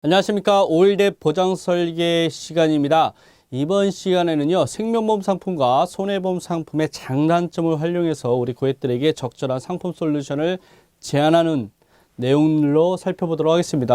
안녕하십니까. 5일대 보장설계 시간입니다. 이번 시간에는요, 생명보험 상품과 손해보험 상품의 장단점을 활용해서 우리 고객들에게 적절한 상품 솔루션을 제안하는 내용으로 살펴보도록 하겠습니다.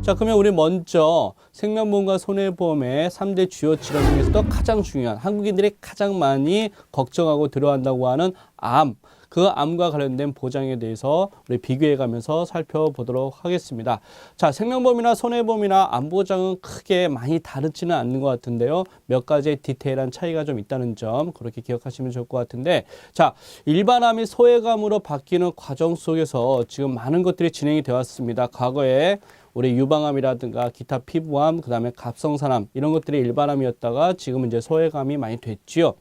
자, 그러면 우리 먼저 생명보험과 손해보험의 3대 주요 질환 중에서도 가장 중요한, 한국인들이 가장 많이 걱정하고 들어간다고 하는 암, 그 암과 관련된 보장에 대해서 우리 비교해 가면서 살펴보도록 하겠습니다. 자, 생명보험이나 손해보험이나 암 보장은 크게 많이 다르지는 않는 것 같은데요. 몇 가지의 디테일한 차이가 좀 있다는 점 그렇게 기억하시면 좋을 것 같은데, 자, 일반암이 소외감으로 바뀌는 과정 속에서 지금 많은 것들이 진행이 되어 왔습니다. 과거에 우리 유방암이라든가 기타 피부암, 그 다음에 갑성산암 이런 것들이 일반암이었다가 지금은 이제 소외감이 많이 됐지요.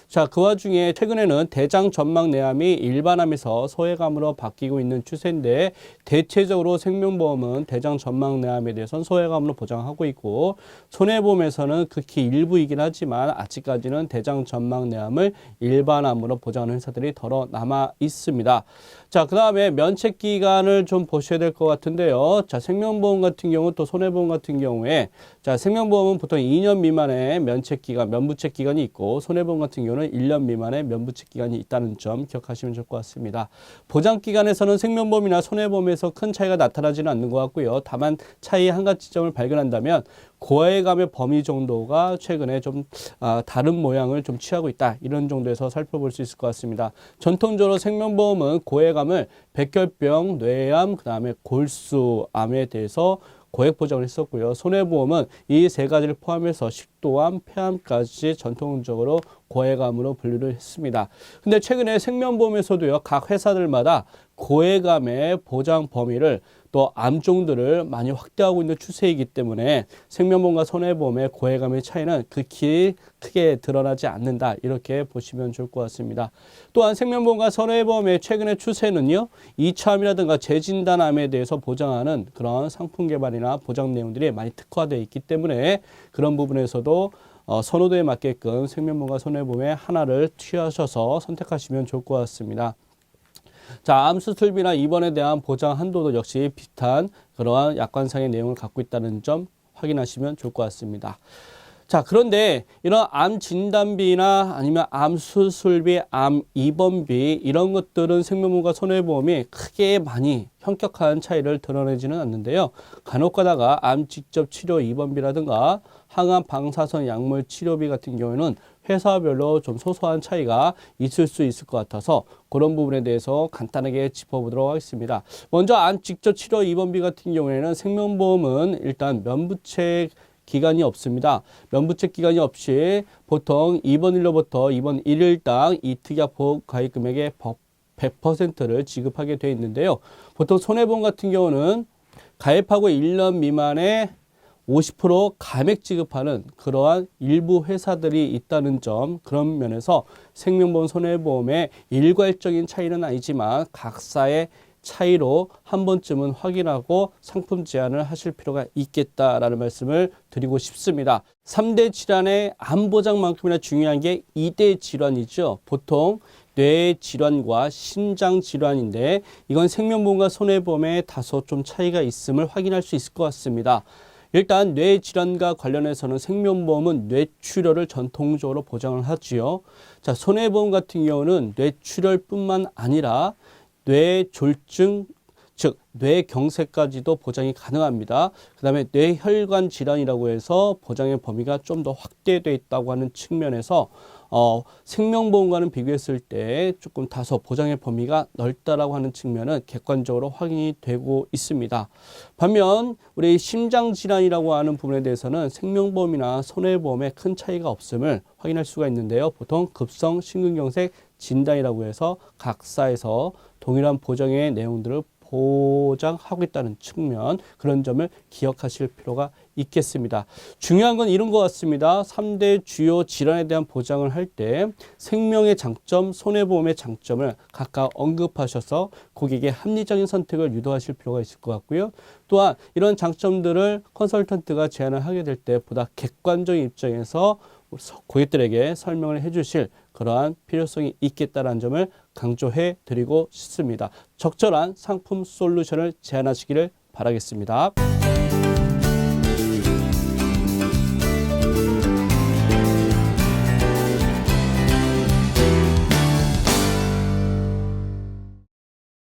자, 그 와중에 최근에는 대장전막내암이 일반암에서 소외감으로 바뀌고 있는 추세인데, 대체적으로 생명보험은 대장전막내암에 대해서는 소외감으로 보장하고 있고, 손해보험에서는 극히 일부이긴 하지만 아직까지는 대장전막내암을 일반암으로 보장하는 회사들이 더러 남아 있습니다. 자, 그 다음에 면책기간을 좀 보셔야 될 것 같은데요. 자, 생명보험 같은 경우 또 손해보험 같은 경우에, 자, 생명보험은 보통 2년 미만의 면책기간, 면부책기간이 있고, 손해보험 같은 경우는 1년 미만의 면부책기간이 있다는 점 기억하시면 좋을 것 같습니다. 보장기간에서는 생명보험이나 손해보험에서 큰 차이가 나타나지는 않는 것 같고요. 다만 차이 한 가지 점을 발견한다면 고해감의 범위 정도가 최근에 좀 다른 모양을 좀 취하고 있다, 이런 정도에서 살펴볼 수 있을 것 같습니다. 전통적으로 생명보험은 고해감을 백혈병, 뇌암, 그 다음에 골수암에 대해서 고액 보장을 했었고요. 손해보험은 이 세 가지를 포함해서 식도암, 폐암까지 전통적으로 고해감으로 분류를 했습니다. 근데 최근에 생명보험에서도요, 각 회사들마다 고해감의 보장 범위를 또 암종들을 많이 확대하고 있는 추세이기 때문에 생명보험과 손해보험의 고해감의 차이는 극히 크게 드러나지 않는다, 이렇게 보시면 좋을 것 같습니다. 또한 생명보험과 손해보험의 최근의 추세는요, 2차암이라든가 재진단암에 대해서 보장하는 그런 상품 개발이나 보장 내용들이 많이 특화되어 있기 때문에 그런 부분에서도 선호도에 맞게끔 생명보험과 손해보험의 하나를 취하셔서 선택하시면 좋을 것 같습니다. 자, 암 수술비나 입원에 대한 보장 한도도 역시 비슷한 그러한 약관상의 내용을 갖고 있다는 점 확인하시면 좋을 것 같습니다. 자, 그런데 이런 암 진단비나 아니면 암 수술비, 암 입원비 이런 것들은 생명보험과 손해보험이 크게 많이 현격한 차이를 드러내지는 않는데요. 간혹 가다가 암 직접 치료 입원비라든가 항암 방사선 약물 치료비 같은 경우에는 회사별로 좀 소소한 차이가 있을 수 있을 것 같아서 그런 부분에 대해서 간단하게 짚어보도록 하겠습니다. 먼저 암 직접 치료 입원비 같은 경우에는 생명보험은 일단 면부책 기간이 없습니다. 면부책 기간이 없이 보통 입원일로부터 입원 1일당 이특약 보험 가입 금액의 100%를 지급하게 되어 있는데요. 보통 손해보험 같은 경우는 가입하고 1년 미만의 50% 감액 지급하는 그러한 일부 회사들이 있다는 점, 그런 면에서 생명보험, 손해보험의 일괄적인 차이는 아니지만 각사의 차이로 한 번쯤은 확인하고 상품 제안을 하실 필요가 있겠다라는 말씀을 드리고 싶습니다. 3대 질환의 암 보장만큼이나 중요한 게 2대 질환이죠. 보통 뇌 질환과 심장 질환인데 이건 생명보험과 손해보험에 다소 좀 차이가 있음을 확인할 수 있을 것 같습니다. 일단 뇌 질환과 관련해서는 생명보험은 뇌출혈을 전통적으로 보장을 하지요. 자, 손해보험 같은 경우는 뇌출혈뿐만 아니라 뇌졸중, 즉 뇌경색까지도 보장이 가능합니다. 그 다음에 뇌혈관 질환이라고 해서 보장의 범위가 좀 더 확대되어 있다고 하는 측면에서 생명보험과는 비교했을 때 조금 다소 보장의 범위가 넓다라고 하는 측면은 객관적으로 확인이 되고 있습니다. 반면 우리 심장질환이라고 하는 부분에 대해서는 생명보험이나 손해보험에 큰 차이가 없음을 확인할 수가 있는데요. 보통 급성 심근경색 진단이라고 해서 각사에서 동일한 보장의 내용들을 보장하고 있다는 측면, 그런 점을 기억하실 필요가 있겠습니다. 중요한 건 이런 것 같습니다. 3대 주요 질환에 대한 보장을 할 때 생명의 장점, 손해보험의 장점을 각각 언급하셔서 고객의 합리적인 선택을 유도하실 필요가 있을 것 같고요. 또한 이런 장점들을 컨설턴트가 제안을 하게 될 때 보다 객관적인 입장에서 고객들에게 설명을 해주실 그러한 필요성이 있겠다는 점을 강조해 드리고 싶습니다. 적절한 상품 솔루션을 제안하시기를 바라겠습니다.